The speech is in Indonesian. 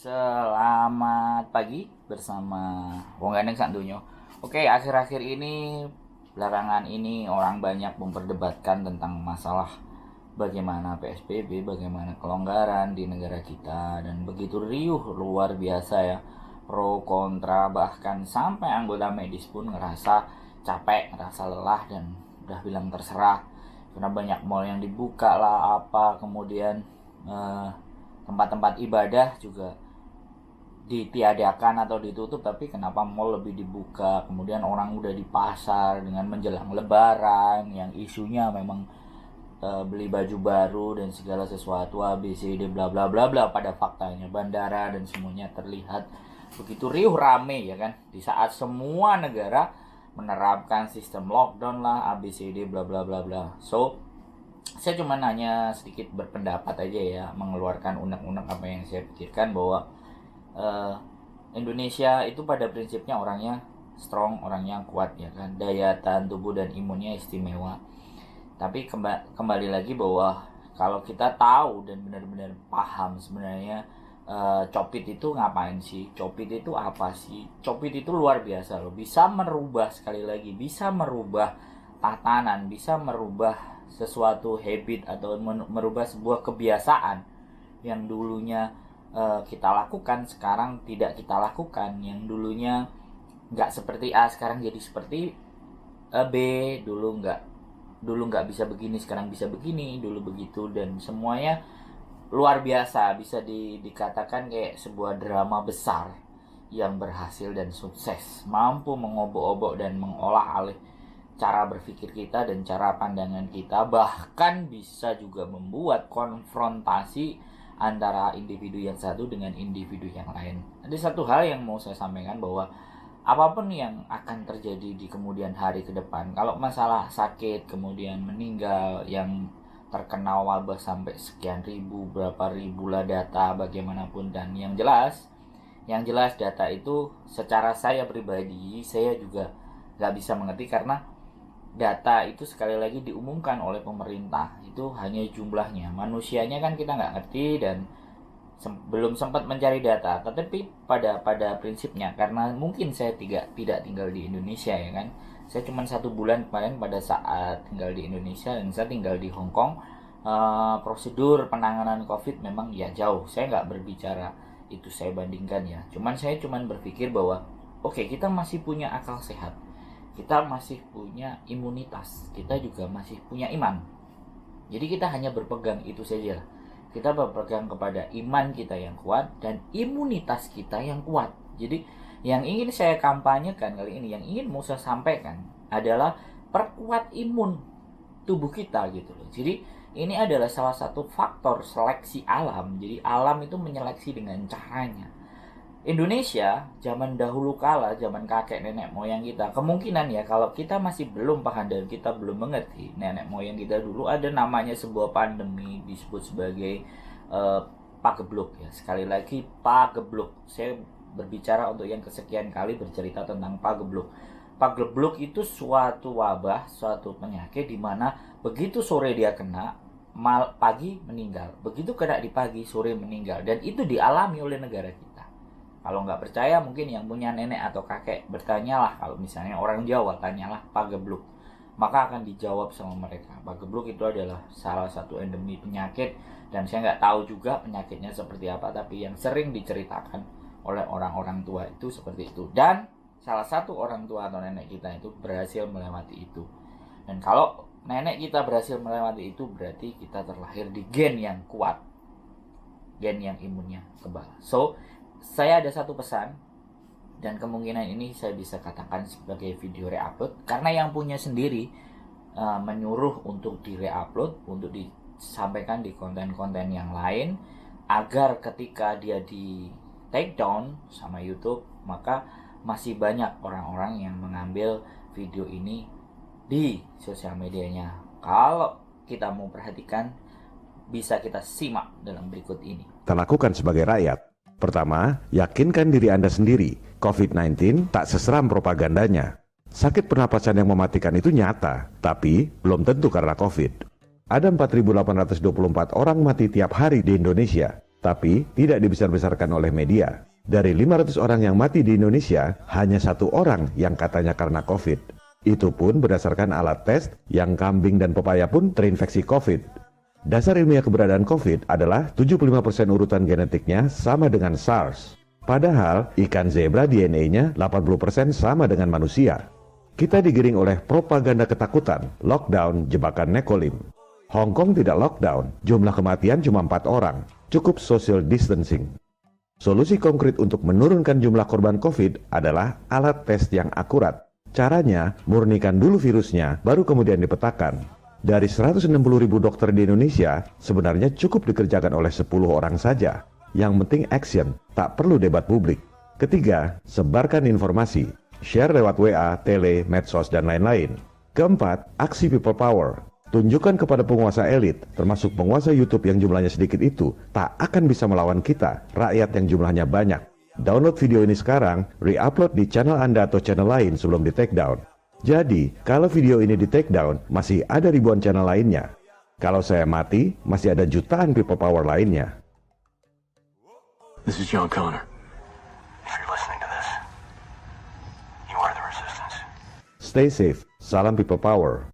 Selamat pagi bersama Wong Gandeng Sandunyo. Oke, akhir-akhir ini, belakangan ini orang banyak memperdebatkan tentang masalah bagaimana PSBB, bagaimana kelonggaran di negara kita, dan begitu riuh luar biasa ya, pro kontra, bahkan sampai anggota medis pun ngerasa capek, ngerasa lelah, dan udah bilang terserah karena banyak mall yang dibuka lah apa, kemudian tempat-tempat ibadah juga ditiadakan atau ditutup, tapi kenapa mall lebih dibuka. Kemudian orang udah di pasar dengan menjelang lebaran yang isunya memang beli baju baru dan segala sesuatu ABCD bla bla bla bla, pada faktanya bandara dan semuanya terlihat begitu riuh rame ya kan, di saat semua negara menerapkan sistem lockdown lah ABCD bla bla bla bla. So saya cuma hanya sedikit berpendapat aja ya, mengeluarkan undang-undang apa yang saya pikirkan, bahwa Indonesia itu pada prinsipnya orangnya strong, orangnya kuat ya kan, daya tahan tubuh dan imunnya istimewa. Tapi kembali lagi bahwa kalau kita tahu dan benar-benar paham sebenarnya Copit itu ngapain sih, Copit itu apa sih, Copit itu luar biasa loh, bisa merubah, sekali lagi bisa merubah tatanan, bisa merubah sesuatu habit atau merubah sebuah kebiasaan yang dulunya kita lakukan sekarang tidak kita lakukan, yang dulunya nggak seperti A sekarang jadi seperti B, dulu nggak bisa begini sekarang bisa begini, dulu begitu, dan semuanya luar biasa, bisa dikatakan kayak sebuah drama besar yang berhasil dan sukses, mampu mengobok-obok dan mengolah alih cara berpikir kita dan cara pandangan kita, bahkan bisa juga membuat konfrontasi antara individu yang satu dengan individu yang lain. Ada satu hal yang mau saya sampaikan, bahwa apapun yang akan terjadi di kemudian hari ke depan, kalau masalah sakit kemudian meninggal, yang terkena wabah sampai sekian ribu, berapa ribu lah data bagaimanapun, dan yang jelas data itu secara saya pribadi saya juga gak bisa mengerti, karena data itu sekali lagi diumumkan oleh pemerintah, itu hanya jumlahnya, manusianya kan kita nggak ngerti dan belum sempat mencari data. Tetapi pada prinsipnya, karena mungkin saya tidak tinggal di Indonesia ya kan, saya cuma 1 bulan kemarin pada saat tinggal di Indonesia, dan saya tinggal di Hong Kong. Prosedur penanganan COVID memang ya jauh, saya nggak berbicara itu saya bandingkan ya, saya cuman berpikir bahwa oke, kita masih punya akal sehat, kita masih punya imunitas, kita juga masih punya iman. Jadi kita hanya berpegang itu saja. Kita berpegang kepada iman kita yang kuat dan imunitas kita yang kuat. Jadi yang ingin saya kampanyekan kali ini, yang ingin mau saya sampaikan adalah perkuat imun tubuh kita gitu loh. Jadi ini adalah salah satu faktor seleksi alam. Jadi alam itu menyeleksi dengan caranya. Indonesia zaman dahulu kala, zaman kakek nenek moyang kita, kemungkinan ya kalau kita masih belum paham dan kita belum mengerti, nenek moyang kita dulu ada namanya sebuah pandemi disebut sebagai pagebluk ya. Sekali lagi pagebluk, saya berbicara untuk yang kesekian kali bercerita tentang pagebluk. Pagebluk itu suatu wabah, suatu penyakit di mana begitu sore dia kena, pagi meninggal, begitu kena di pagi sore meninggal, dan itu dialami oleh negara kita. Kalau nggak percaya, mungkin yang punya nenek atau kakek bertanyalah, kalau misalnya orang Jawa tanyalah pagebluk, maka akan dijawab sama mereka. Pagebluk itu adalah salah satu endemi penyakit, dan saya nggak tahu juga penyakitnya seperti apa, tapi yang sering diceritakan oleh orang-orang tua itu seperti itu, dan salah satu orang tua atau nenek kita itu berhasil melewati itu. Dan kalau nenek kita berhasil melewati itu, berarti kita terlahir di gen yang kuat, gen yang imunnya kebal. So saya ada satu pesan, dan kemungkinan ini saya bisa katakan sebagai video re-upload, karena yang punya sendiri menyuruh untuk di-re-upload, untuk disampaikan di konten-konten yang lain, agar ketika dia di take down sama YouTube, maka masih banyak orang-orang yang mengambil video ini di sosial medianya. Kalau kita mau perhatikan, bisa kita simak dalam berikut ini. Kita lakukan sebagai rakyat. Pertama, yakinkan diri Anda sendiri, COVID-19 tak seseram propagandanya. Sakit pernapasan yang mematikan itu nyata, tapi belum tentu karena COVID. Ada 4.824 orang mati tiap hari di Indonesia, tapi tidak dibesar-besarkan oleh media. Dari 500 orang yang mati di Indonesia, hanya 1 orang yang katanya karena COVID. Itu pun berdasarkan alat tes yang kambing dan pepaya pun terinfeksi COVID. Dasar ilmiah keberadaan COVID adalah 75% urutan genetiknya sama dengan SARS. Padahal ikan zebra DNA-nya 80% sama dengan manusia. Kita digiring oleh propaganda ketakutan, lockdown, jebakan Nekolim. Hong Kong tidak lockdown, jumlah kematian cuma 4 orang, cukup social distancing. Solusi konkret untuk menurunkan jumlah korban COVID adalah alat tes yang akurat. Caranya, murnikan dulu virusnya, baru kemudian dipetakan. Dari 160.000 dokter di Indonesia, sebenarnya cukup dikerjakan oleh 10 orang saja. Yang penting action, tak perlu debat publik. Ketiga, sebarkan informasi. Share lewat WA, tele, medsos, dan lain-lain. Keempat, aksi people power. Tunjukkan kepada penguasa elit, termasuk penguasa YouTube yang jumlahnya sedikit itu, tak akan bisa melawan kita, rakyat yang jumlahnya banyak. Download video ini sekarang, re-upload di channel Anda atau channel lain sebelum di take down. Jadi, kalau video ini di take down, masih ada ribuan channel lainnya. Kalau saya mati, masih ada jutaan people power lainnya. This is John Connor. If you're listening to this, you are the resistance. Stay safe, salam people power.